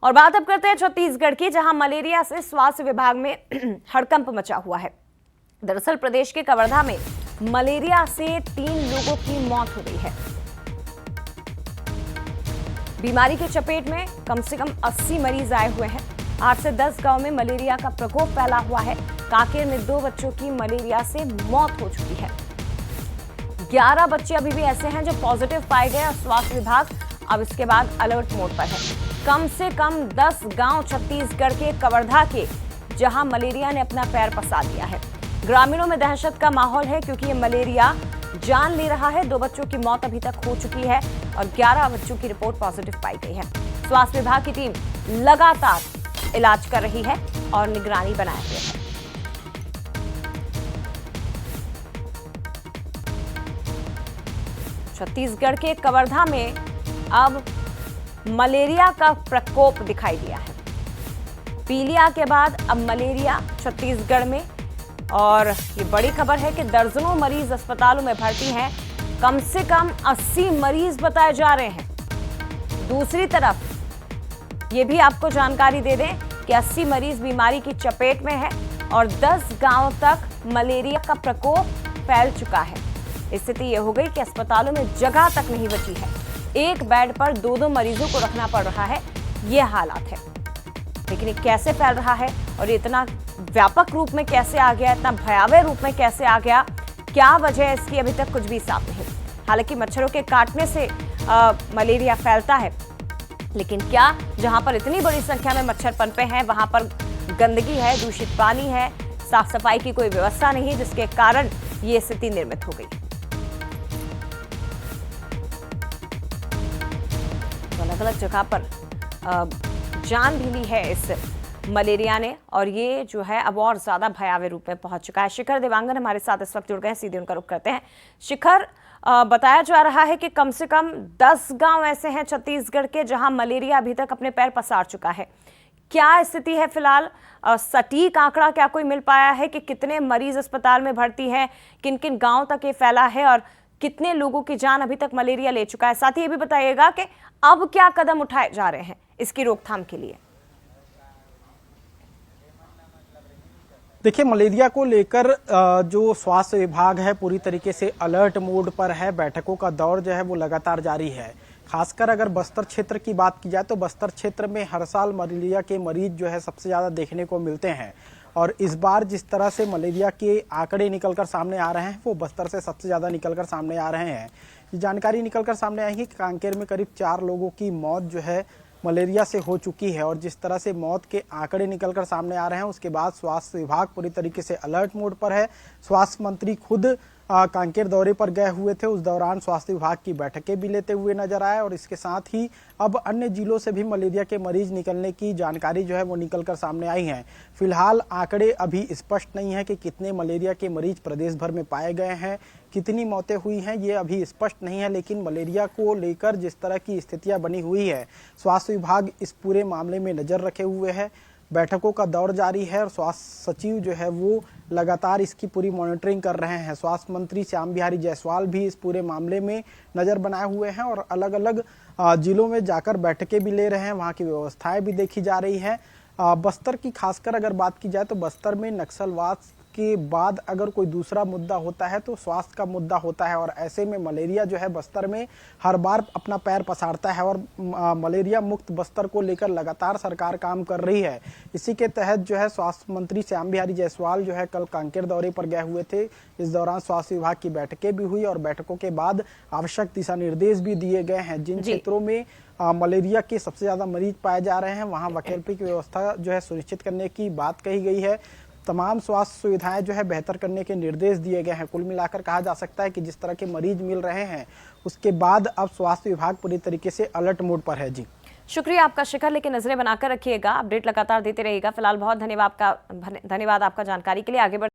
और बात अब करते हैं छत्तीसगढ़ की, जहां मलेरिया से स्वास्थ्य विभाग में हड़कंप मचा हुआ है। दरअसल प्रदेश के कवर्धा में मलेरिया से 3 लोगों की मौत हो गई है। बीमारी के चपेट में कम से कम 80 मरीज आए हुए हैं। 8 से 10 गांव में मलेरिया का प्रकोप फैला हुआ है। कांकेर में 2 बच्चों की मलेरिया से मौत हो चुकी है। 11 बच्चे अभी भी ऐसे हैं जो पॉजिटिव पाए गए और स्वास्थ्य विभाग अब इसके बाद अलर्ट मोड पर है। कम से कम 10 गांव छत्तीसगढ़ के कवर्धा के, जहां मलेरिया ने अपना पैर पसार दिया है। ग्रामीणों में दहशत का माहौल है क्योंकि ये मलेरिया जान ले रहा है। 2 बच्चों की मौत अभी तक हो चुकी है और 11 बच्चों की रिपोर्ट पॉजिटिव पाई गई है। स्वास्थ्य विभाग की टीम लगातार इलाज कर रही है और निगरानी बनाए हुए है। छत्तीसगढ़ के कवर्धा में अब मलेरिया का प्रकोप दिखाई दिया है। पीलिया के बाद अब मलेरिया छत्तीसगढ़ में, और ये बड़ी खबर है कि दर्जनों मरीज अस्पतालों में भर्ती हैं। कम से कम 80 मरीज बताए जा रहे हैं। दूसरी तरफ ये भी आपको जानकारी दे दें कि 80 मरीज बीमारी की चपेट में है और 10 गांव तक मलेरिया का प्रकोप फैल चुका है। स्थिति यह हो गई कि अस्पतालों में जगह तक नहीं बची है। एक बेड पर 2-2 मरीजों को रखना पड़ रहा है। ये हालात है। लेकिन ये कैसे फैल रहा है और इतना व्यापक रूप में कैसे आ गया, इतना भयावह रूप में कैसे आ गया, क्या वजह है इसकी, अभी तक कुछ भी साफ नहीं। हालांकि मच्छरों के काटने से मलेरिया फैलता है, लेकिन क्या जहां पर इतनी बड़ी संख्या में मच्छर पनपे हैं वहां पर गंदगी है, दूषित पानी है, साफ सफाई की कोई व्यवस्था नहीं है, जिसके कारण ये स्थिति निर्मित हो गई। अलग अलग जगह पर जान भी ली है इस मलेरिया ने, और ये जो है अब और ज्यादा भयावह रूप में पहुंच चुका है। शिखर देवांगन हमारे साथ इस वक्त जुड़ गए हैं, सीधे उनका रुख करते हैं। शिखर, बताया जा रहा है कि कम से कम 10 गांव ऐसे हैं छत्तीसगढ़ के जहां मलेरिया अभी तक अपने पैर पसार चुका है। क्या स्थिति है फिलहाल? सटीक आंकड़ा क्या कोई मिल पाया है कि कितने मरीज अस्पताल में भर्ती हैं, किन किन गाँव तक ये फैला है और कितने लोगों की जान अभी तक मलेरिया ले चुका है? साथ ही ये भी बताइएगा कि अब क्या कदम उठाए जा रहे हैं इसकी रोकथाम के लिए। देखिए, मलेरिया को लेकर जो स्वास्थ्य विभाग है पूरी तरीके से अलर्ट मोड पर है। बैठकों का दौर जो है वो लगातार जारी है। खासकर अगर बस्तर क्षेत्र की बात की जाए तो बस्तर क्षेत्र में हर साल मलेरिया के मरीज जो है सबसे ज़्यादा देखने को मिलते हैं, और इस बार जिस तरह से मलेरिया के आंकड़े निकलकर सामने आ रहे हैं वो बस्तर से सबसे ज़्यादा निकलकर सामने आ रहे हैं। ये जानकारी निकलकर सामने आई है कि कांकेर में करीब 4 लोगों की मौत जो है मलेरिया से हो चुकी है, और जिस तरह से मौत के आंकड़े निकलकर सामने आ रहे हैं उसके बाद स्वास्थ्य विभाग पूरी तरीके से अलर्ट मोड पर है। स्वास्थ्य मंत्री खुद कांकेर दौरे पर गए हुए थे। उस दौरान स्वास्थ्य विभाग की बैठकें भी लेते हुए नजर आए, और इसके साथ ही अब अन्य जिलों से भी मलेरिया के मरीज निकलने की जानकारी जो है वो निकलकर सामने आई है। फिलहाल आंकड़े अभी स्पष्ट नहीं है कि कितने मलेरिया के मरीज प्रदेश भर में पाए गए हैं, कितनी मौतें हुई हैं, ये अभी स्पष्ट नहीं है। लेकिन मलेरिया को लेकर जिस तरह की स्थितियां बनी हुई है, स्वास्थ्य विभाग इस पूरे मामले में नजर रखे हुए है। बैठकों का दौर जारी है और स्वास्थ्य सचिव जो है वो लगातार इसकी पूरी मॉनिटरिंग कर रहे हैं। स्वास्थ्य मंत्री श्याम बिहारी जायसवाल भी इस पूरे मामले में नज़र बनाए हुए हैं और अलग अलग जिलों में जाकर बैठकें भी ले रहे हैं। वहाँ की व्यवस्थाएं भी देखी जा रही है। बस्तर की खासकर अगर बात की जाए तो बस्तर में नक्सलवाद के बाद अगर कोई दूसरा मुद्दा होता है तो स्वास्थ्य का मुद्दा होता है, और ऐसे में मलेरिया जो है बस्तर में हर बार अपना पैर पसारता है, और मलेरिया मुक्त बस्तर को लेकर लगातार सरकार काम कर रही है। इसी के तहत जो है स्वास्थ्य मंत्री श्याम बिहारी जायसवाल जो है कल कांकेर दौरे पर गए हुए थे। इस दौरान स्वास्थ्य विभाग की बैठकें भी हुई और बैठकों के बाद आवश्यक दिशा निर्देश भी दिए गए हैं। जिन क्षेत्रों में मलेरिया के सबसे ज्यादा मरीज पाए जा रहे हैं वहां वैकल्पिक व्यवस्था जो है सुनिश्चित करने की बात कही गई है। तमाम स्वास्थ्य सुविधाएं जो है बेहतर करने के निर्देश दिए गए हैं। कुल मिलाकर कहा जा सकता है कि जिस तरह के मरीज मिल रहे हैं उसके बाद अब स्वास्थ्य विभाग पूरी तरीके से अलर्ट मोड पर है। जी शुक्रिया आपका शिखर, लेकिन नजरें बनाकर रखिएगा, अपडेट लगातार देते रहिएगा। फिलहाल बहुत धन्यवाद आपका जानकारी के लिए। आगे बढ़